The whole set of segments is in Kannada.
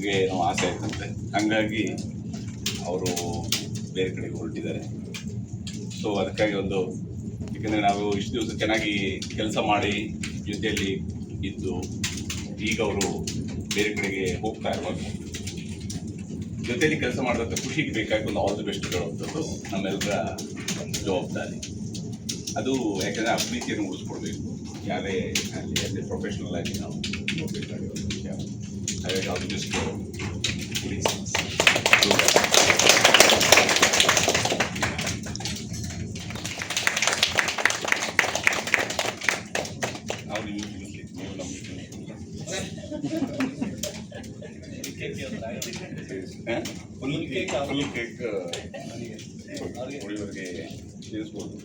ಅವ್ರಿಗೆ ಏನೋ ಆಸೆ ಆಯ್ತಂತೆ, ಹಂಗಾಗಿ ಅವರು ಬೇರೆ ಕಡೆಗೆ ಹೊರಟಿದ್ದಾರೆ. ಸೊ ಅದಕ್ಕಾಗಿ ಯಾಕಂದರೆ ನಾವು ಇಷ್ಟು ದಿವಸ ಚೆನ್ನಾಗಿ ಕೆಲಸ ಮಾಡಿ ಜೊತೆಯಲ್ಲಿ ಇದ್ದು ಈಗ ಅವರು ಬೇರೆ ಕಡೆಗೆ ಹೋಗ್ತಾ ಇರುವಾಗ ಜೊತೆಯಲ್ಲಿ ಕೆಲಸ ಮಾಡೋದಕ್ಕೆ ಖುಷಿಗೆ ಬೇಕಾಗಿ ಒಂದು ಆಲ್ ದಿ ಬೆಸ್ಟ್ ಹೇಳುವಂಥದ್ದು ನಮ್ಮೆಲ್ಲರ ಜವಾಬ್ದಾರಿ. ಅದು ಯಾಕಂದರೆ ಆ ಪ್ರೀತಿಯನ್ನು ಉಳಿಸ್ಕೊಡ್ಬೇಕು, ಯಾರೇ ಅಲ್ಲಿ ಪ್ರೊಫೆಷ್ನಲ್ ಆಗಿ ನಾವು ಹೋಗಬೇಕಾಗಿರೋ ವಿಷಯ. ಹಾಗಾಗಿ ಆಲ್ ದಿ ಬೆಸ್ಟ್ ಪ್ಲೀಸ್. ನಾವು ನೀವು ಫುಲ್ ಕೇಕ್ ಹುಡುಗರಿಗೆ ಸೇರಿಸ್ಬೋದು.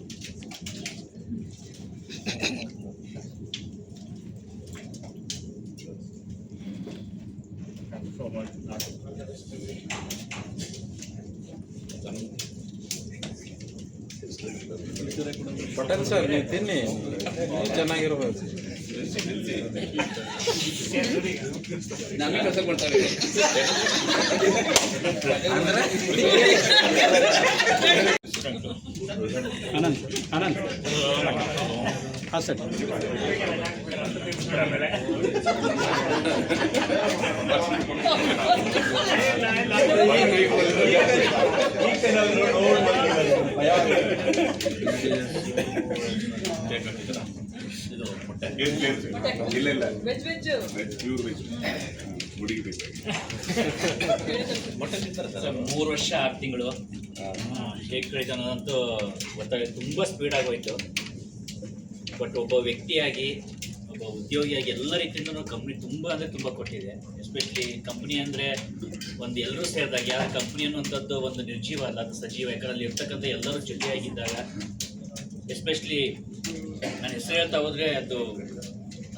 ಪಟೇಲ್ ಸರ್, ನೀವು ತಿನ್ನಿ, ಚೆನ್ನಾಗಿರ್ಬೇಕು. ನಮಗೆ ಕೆಲಸ ಕೊಡ್ತಾರೆ ಅಂದರೆ ಆನಂದ್ ಹಾಂ ಸರ್. ಇಲ್ಲ ಇಲ್ಲ ಪ್ಯೂರ್ ವೆಜ್ ಹುಡುಗಿ ಬೇಕು. 3 ವರ್ಷ 6 ತಿಂಗಳು ಹೇಗೆ ಕಳೀತು ಅನ್ನೋದಂತೂ ಗೊತ್ತಾಗುತ್ತೆ. ತುಂಬ ಸ್ಪೀಡ್ ಆಗೋಯ್ತು. ಬಟ್ ಒಬ್ಬ ವ್ಯಕ್ತಿಯಾಗಿ, ಒಬ್ಬ ಉದ್ಯೋಗಿಯಾಗಿ ಎಲ್ಲ ರೀತಿಯಿಂದ ಕಂಪ್ನಿ ತುಂಬ ಅಂದರೆ ತುಂಬ ಕೊಟ್ಟಿದೆ. ಎಸ್ಪೆಷಲಿ ಕಂಪ್ನಿ ಅಂದರೆ ಒಂದು ಎಲ್ಲರೂ ಸೇರಿದಾಗ, ಯಾವ ಕಂಪ್ನಿ ಅನ್ನುವಂಥದ್ದು ಒಂದು ನಿರ್ಜೀವ ಅಲ್ಲ, ಅದು ಸಜೀವ. ಯಾಕಂದ್ರೆ ಇರ್ತಕ್ಕಂಥ ಎಲ್ಲರೂ ಜೊತೆಯಾಗಿದ್ದಾಗ, ಎಸ್ಪೆಷಲಿ ನಾನು ಹೆಸರು ಹೇಳ್ತಾ ಹೋದರೆ ಅದು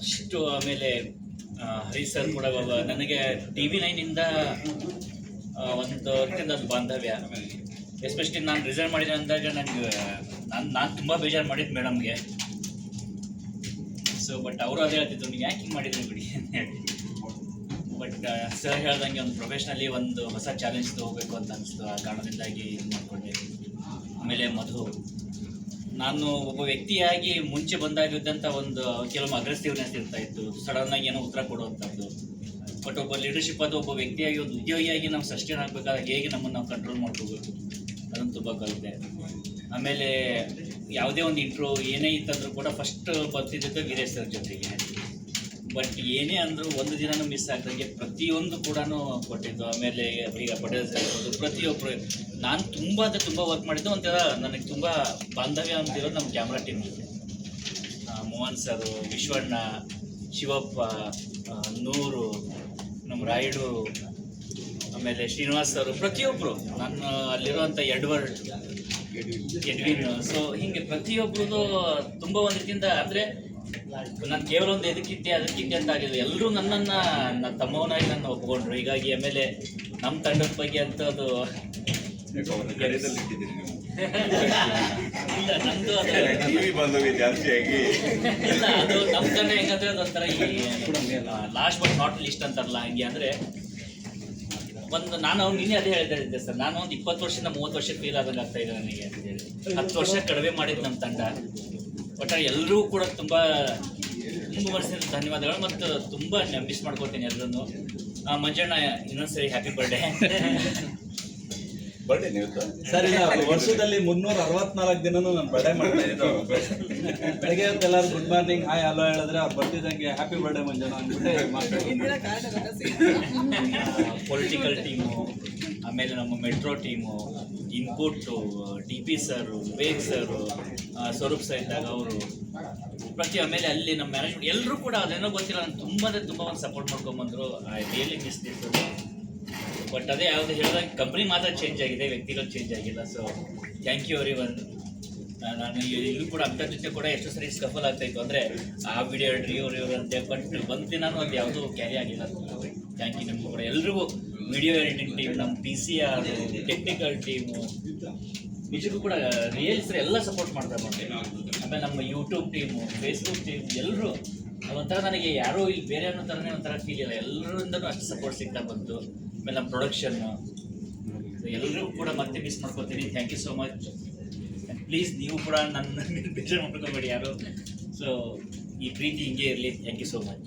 ಅಷ್ಟು. ಆಮೇಲೆ ಹರಿ ಸರ್ ಕೂಡ ನನಗೆ TV9ಇಂದ ಒಂದು ರೀತಿಯಿಂದ ಅದು ಬಾಂಧವ್ಯ. ಎಸ್ಪೆಷಲಿ ನಾನು ರಿಸೈನ್ ಮಾಡಿದೆ ಅಂದಾಗ ನಾನು ತುಂಬ ಬೇಜಾರು ಮಾಡಿದ್ದು ಮೇಡಮ್ಗೆ. ಸೊ ಬಟ್ ಅವರು ಅದೇ ಹೇಳ್ತಿದ್ರು, ನೀವು ಯಾಕೆ ಹಿಂಗೆ ಮಾಡಿದ್ರಿ ಬಿಡಿ ಅಂತ ಹೇಳಿ. ಬಟ್ ಸರ್ ಹೇಳ್ದಂಗೆ ಒಂದು ಪ್ರೊಫೆಷ್ನಲಿ ಒಂದು ಹೊಸ ಚಾಲೆಂಜ್ ಹೋಗಬೇಕು ಅಂತ ಅನಿಸ್ತು. ಆ ಕಾರಣದಿಂದಾಗಿ ಇದು ಮಾಡಿಕೊಂಡೆ. ಆಮೇಲೆ ಮಧು, ನಾನು ಒಬ್ಬ ವ್ಯಕ್ತಿಯಾಗಿ ಮುಂಚೆ ಬಂದಾಗಿದ್ದಂಥ ಒಂದು ಕೆಲವೊಮ್ಮೆ ಅಗ್ರೆಸಿವ್ನೆಸ್ ಇರ್ತಾಯಿತ್ತು, ಸಡನ್ನಾಗಿ ಏನೋ ಉತ್ತರ ಕೊಡುವಂಥದ್ದು. ಬಟ್ ಒಬ್ಬ ಲೀಡರ್ಶಿಪ್ ಅದು ಒಬ್ಬ ವ್ಯಕ್ತಿಯಾಗಿ, ಒಂದು ಉದ್ಯೋಗಿಯಾಗಿ ನಾವು ಸಸ್ಟೈನ್ ಆಗಬೇಕಾದ್ರೆ ಹೇಗೆ ನಮ್ಮನ್ನು ನಾವು ಕಂಟ್ರೋಲ್ ಮಾಡ್ಕೋಬೇಕು ಅದನ್ನು ತುಂಬ ಕಲಿತೆ. ಆಮೇಲೆ ಯಾವುದೇ ಒಂದು ಇಂಟ್ರೋ ಏನೇ ಇತ್ತಂದ್ರೂ ಕೂಡ ಫಸ್ಟ್ ಬರ್ತಿದ್ದ ವೀರೇಶ್ ಸರ್ ಜೊತೆಗೆ. ಬಟ್ ಏನೇ ಅಂದರೂ ಒಂದು ದಿನನೂ ಮಿಸ್ ಆಗ್ದಂಗೆ ಪ್ರತಿಯೊಂದು ಕೂಡ ಕೊಟ್ಟಿದ್ದು. ಆಮೇಲೆ ಈಗ ಪಟೇಲ್ ಸರ್ ಇರ್ಬೋದು, ಪ್ರತಿಯೊಬ್ಬರು ನಾನು ತುಂಬ ಅಂದರೆ ತುಂಬ ವರ್ಕ್ ಮಾಡಿದ್ದು. ಒಂಥರ ನನಗೆ ತುಂಬ ಬಾಂಧವ್ಯ ಅಂತಿರೋದು ನಮ್ಮ ಕ್ಯಾಮ್ರಾ ಟೀಮ್ ಜೊತೆ. ಮೋಹನ್ ಸರು, ವಿಶ್ವಣ್ಣ, ಶಿವಪ್ಪ, ನೂರು, ನಮ್ಮ ರಾಯುಡು, ಆಮೇಲೆ ಶ್ರೀನಿವಾಸ್ ಅವರು, ಪ್ರತಿಯೊಬ್ಬರು, ನಾನು ಅಲ್ಲಿರುವಂಥ ಎಡ್ವಿನ್. ಸೊ ಹೀಗೆ ಪ್ರತಿಯೊಬ್ಬರದು ತುಂಬ ಒಂದು ರೀತಿಯಿಂದ, ಅಂದರೆ ನಾನು ಕೇವಲ ಒಂದು ಅದಕ್ಕಿದ್ದೆ ಅಂತ ಆಗಿಲ್ಲ. ಎಲ್ಲರೂ ನನ್ನನ್ನು ನನ್ನ ತಮ್ಮವನಾಗಿ ನನ್ನ ಒಪ್ಪಿಕೊಂಡ್ರು. ಹೀಗಾಗಿ ಆಮೇಲೆ ನಮ್ಮ ತಂಡದ ಬಗ್ಗೆ ಅಂತ ಅದು ಇಲ್ಲ, ನಮ್ಮದು ಬಾಂಧವ್ಯ ಜಾಸ್ತಿಯಾಗಿ ಇಲ್ಲ, ಅದು ನಮ್ಮ ತಂಡ ಹೆಂಗಂದ್ರೆ ಅದೊಂಥರ ಈ ಲಾಸ್ಟ್ ಬಟ್ ನಾಟ್ ಲೀಸ್ಟ್ ಅಂತಾರಲ್ಲ, ಹಂಗೆ. ಅಂದರೆ ನಾನು ನಿನ್ನೆ ಅದೇ ಹೇಳ್ತಾ ಸರ್, ನಾನು ಒಂದು 20 ವರ್ಷದಿಂದ 30 ವರ್ಷಕ್ಕೆ ಫೀಲ್ ಆದಂಗೆ ಆಗ್ತಾ ಇದೆ ನನಗೆ ಅಂತೇಳಿ. 10 ವರ್ಷ ಕಡಿಮೆ ಮಾಡಿದ್ದು ನಮ್ಮ ತಂಡ. ಬಟ್ ಎಲ್ಲರೂ ಕೂಡ ತುಂಬ ವರ್ಷದಿಂದ ಧನ್ಯವಾದಗಳು. ಮತ್ತು ತುಂಬ ಮಿಸ್ ಮಾಡ್ಕೊತೀನಿ ಎಲ್ಲರೂ. ಮಂಜಣ್ಣ, ಇನ್ನೊಂದ್ಸರಿ ಹ್ಯಾಪಿ ಬರ್ಡೇ. ಸರ್, ಇಲ್ಲ ವರ್ಷದಲ್ಲಿ 364 ದಿನನೂ ನಾನು ಬರ್ಡೇ ಮಾಡ್ತಾ ಇದ್ದು. ಬೆಳಗ್ಗೆ ಹೊತ್ತು ಎಲ್ಲರೂ ಗುಡ್ ಮಾರ್ನಿಂಗ್, ಹಾಯ್ ಹಲೋ ಹೇಳಿದ್ರೆ ಅವ್ರು ಬರ್ತಿದ್ದಂಗೆ happy birthday Manjanna political team, ಆಮೇಲೆ ನಮ್ಮ metro team, input, DP sir, Vivek sir, Swaroop sir ಇದ್ದಾಗ ಅವರು ಆಮೇಲೆ ಅಲ್ಲಿ ನಮ್ಮ ಮ್ಯಾನೇಜ್ಮೆಂಟ್ ಎಲ್ಲರೂ ಕೂಡ ಅದೇನೋ ಗೊತ್ತಿಲ್ಲ, ನಾನು ತುಂಬ ಒಂದು ಸಪೋರ್ಟ್ ಮಾಡ್ಕೊಂಬಂದರು. I really miss this. But ಅದೇ ಯಾವುದು ಹೇಳಿದಾಗ ಕಂಪ್ನಿ ಮಾತ್ರ ಚೇಂಜ್ ಆಗಿದೆ, ವ್ಯಕ್ತಿಗಳು ಚೇಂಜ್ ಆಗಿಲ್ಲ. So thank you everyone. ನಾನು ಇಲ್ಲೂ ಕೂಡ ಅಂಥ ಜೊತೆ ಕೂಡ ಎಷ್ಟು ಸರಿ ಸ್ಕಫಲ್ ಆಗ್ತಾಯಿತ್ತು, ಅಂದರೆ ಆ ವಿಡಿಯೋ ಹೇಳ್ರಿ ಇವ್ರು ಅಂತೆ. ಬಟ್ ಒಂದು ದಿನಾನು ಅದು ಯಾವುದೂ ಕ್ಯಾರಿ ಆಗಿಲ್ಲ. ಥ್ಯಾಂಕ್ ಯು ನಿಮಗೂ ಕೂಡ ಎಲ್ರಿಗೂ. ವಿಡಿಯೋ ಎಡಿಟಿಂಗ್ ಟೀಮ್, ನಮ್ಮ PCR, ಟೆಕ್ನಿಕಲ್ ಟೀಮು, ನಿಜಕ್ಕೂ ಕೂಡ ರಿಯಲ್ ಸರ್ ಎಲ್ಲ ಸಪೋರ್ಟ್ ಮಾಡ್ತಾರೆ. ಆಮೇಲೆ ನಮ್ಮ ಯೂಟ್ಯೂಬ್ ಟೀಮು, ಫೇಸ್ಬುಕ್ ಟೀಮ್, ಎಲ್ಲರೂ ಅದೊಂಥರ ನನಗೆ ಯಾರೋ ಇಲ್ಲಿ ಬೇರೆ ಅನ್ನೋ ಥರನೇ ಒಂಥರ ಫೀಲ್ ಇಲ್ಲ, ಎಲ್ಲರಿಂದನೂ ಅಷ್ಟು ಸಪೋರ್ಟ್ ಸಿಗ್ತಾ ಬಂತು. ಆಮೇಲೆ ನಮ್ಮ ಪ್ರೊಡಕ್ಷನ್ನು ಎಲ್ಲರಿಗೂ ಕೂಡ ಮತ್ತೆ ಮಿಸ್ ಮಾಡ್ಕೊತೀನಿ. Thank you so much. Please ನೀವು ಕೂಡ ನನ್ನ ಬೇಜಾರು ಮಾಡ್ಕೊಬೇಡಿ ಯಾರು. ಸೊ ಈ ಪ್ರೀತಿ ಹಿಂಗೆ ಇರಲಿ. Thank you so much.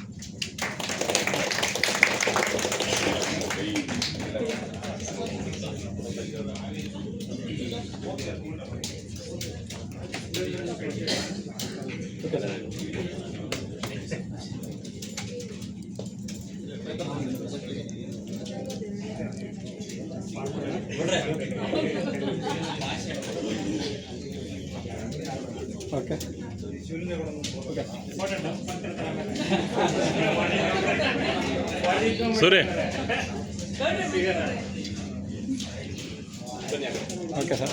Okay Surya okay sir